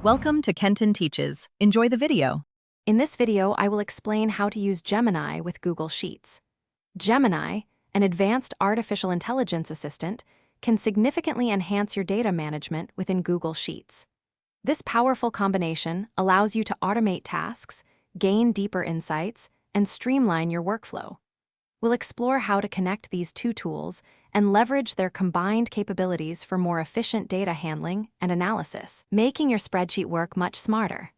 Welcome to Kenton Teaches. Enjoy the video. In this video, I will explain how to use Gemini with Google Sheets. Gemini, an advanced artificial intelligence assistant, can significantly enhance your data management within Google Sheets. This powerful combination allows you to automate tasks, gain deeper insights, and streamline your workflow. We'll explore how to connect these two tools and leverage their combined capabilities for more efficient data handling and analysis, making your spreadsheet work much smarter.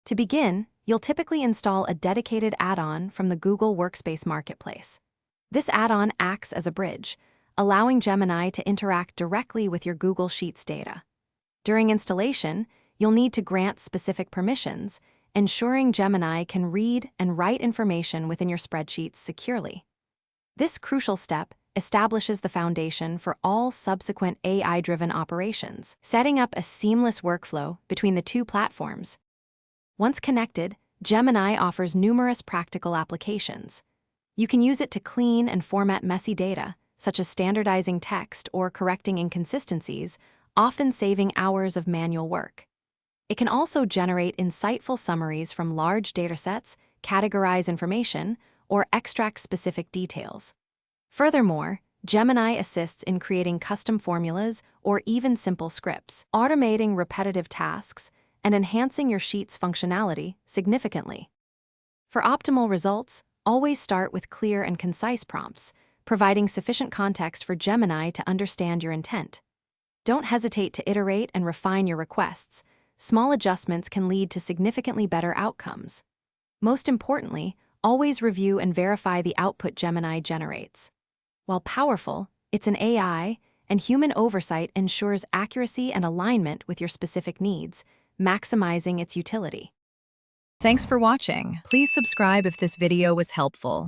To begin, you'll typically install a dedicated add-on from the Google Workspace Marketplace. This add-on acts as a bridge, allowing Gemini to interact directly with your Google Sheets data. During installation, you'll need to grant specific permissions, ensuring Gemini can read and write information within your spreadsheets securely. This crucial step establishes the foundation for all subsequent AI-driven operations, setting up a seamless workflow between the two platforms. Once connected, Gemini offers numerous practical applications. You can use it to clean and format messy data, such as standardizing text or correcting inconsistencies, often saving hours of manual work. It can also generate insightful summaries from large datasets, categorize information, or extract specific details. Furthermore, Gemini assists in creating custom formulas or even simple scripts, automating repetitive tasks and enhancing your sheet's functionality significantly. For optimal results, always start with clear and concise prompts, providing sufficient context for Gemini to understand your intent. Don't hesitate to iterate and refine your requests. Small adjustments can lead to significantly better outcomes. Most importantly, always review and verify the output Gemini generates. While powerful, it's an AI, and human oversight ensures accuracy and alignment with your specific needs, maximizing its utility. Thanks for watching. Please subscribe if this video was helpful.